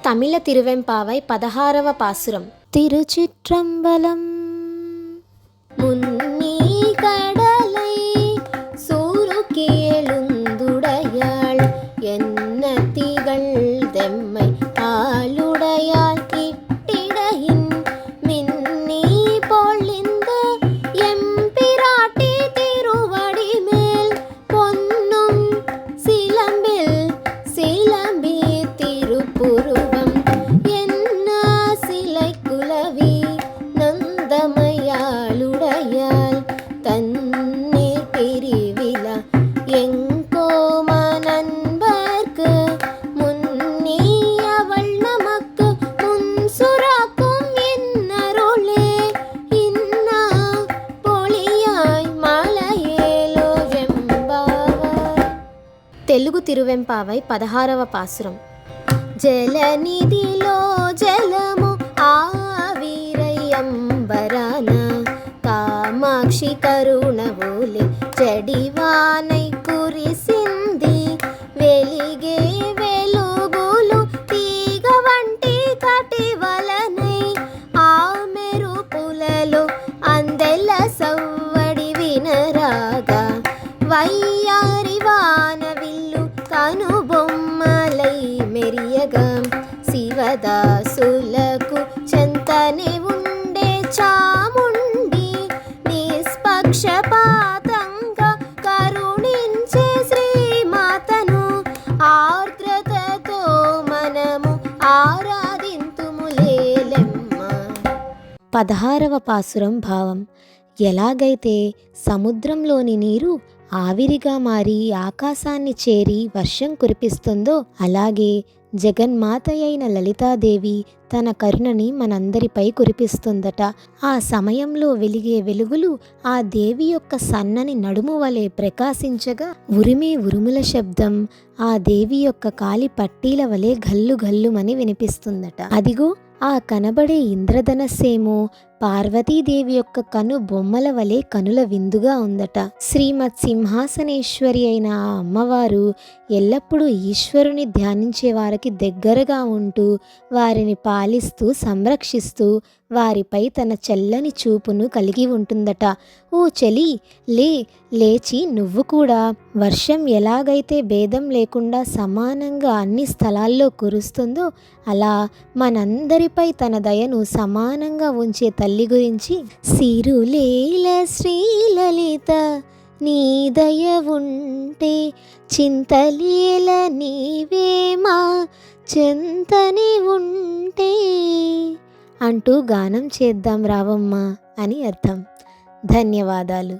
தமிழ திருவெம்பாவை 16వ பாசுரம். திருச்சிற்றம்பலம். முன்னீ கடலை சூருக்கு எழுந்துடையாள் என்ன திகழ் தெம்மை ஆளுடையாள் கிட்டிடையின் மின்னி பொழிந்த எம்பிராட்டி திருவடி மேல் பொன்னும் சிலம்பில் சிலம்பி திருப்புருவம் என்ன சிலை குலவி நந்தமையாளுடையாள் தண்ணீர் பிரிவிழா எங்கோம நண்பர்க்கு முன்னி அவள் நமக்கு முன் சுராக்கும் என்னருளே இன்னா பொழியாய் మలయేలో వెంబావాయ్. తెలుగు తిరువెంపావై 16వ పాసురం. జలనిధిలో జలము ఆవిరయంబరాన కామాక్షి కరుణవోలే జడివానై కురిసింది వెలిగే వెలుగులు తీగ వంటి కటివలనై ఆ మెరుపులలో అందెల సవ్వడి వినరాగా వయ్యారి వానవిల్లు కనుబొమ్మలై మెరియగా శివదాసులకు చెంతనే ఉండే చాముండి నిష్పక్షపాతంగా కరుణించే శ్రీమాతను ఆర్ద్రతతో మనము ఆరాధింతుములేలెమ్మ. 16వ పాసురం భావం. ఎలాగైతే సముద్రంలోని నీరు ఆవిరిగా మారి ఆకాశాన్ని చేరి వర్షం కురిపిస్తుందో అలాగే జగన్మాత అయిన లలితాదేవి తన కరుణని మనందరిపై కురిపిస్తుందట. ఆ సమయంలో వెలిగే వెలుగులు ఆ దేవి యొక్క సన్నని నడుము వలె ప్రకాశించగా ఉరిమే ఉరుముల శబ్దం ఆ దేవి యొక్క కాలి పట్టీల వలె గల్లు గల్లుమని వినిపిస్తుందట. అదిగో ఆ కనబడే ఇంద్రధనస్సేమో పార్వతీదేవి యొక్క కను బొమ్మల వలె కనుల విందుగా ఉందట. శ్రీమత్ సింహాసనేశ్వరి అయిన ఆ అమ్మవారు ఎల్లప్పుడూ ఈశ్వరుని ధ్యానించే వారికి దగ్గరగా ఉంటూ వారిని పాలిస్తూ సంరక్షిస్తూ వారిపై తన చల్లని చూపును కలిగి ఉంటుందట. ఓ చలి, లేచి నువ్వు కూడా వర్షం ఎలాగైతే భేదం లేకుండా సమానంగా అన్ని స్థలాల్లో కురుస్తుందో అలా మనందరిపై తన దయను సమానంగా ఉంచే తల్లి గురించి సిరులేల శ్రీలలిత నీ దయ ఉంటే చింతలేల నీవేమా చెంతని ఉంటే అంటూ గానం చేద్దాం రావమ్మా అని అర్థం. ధన్యవాదాలు.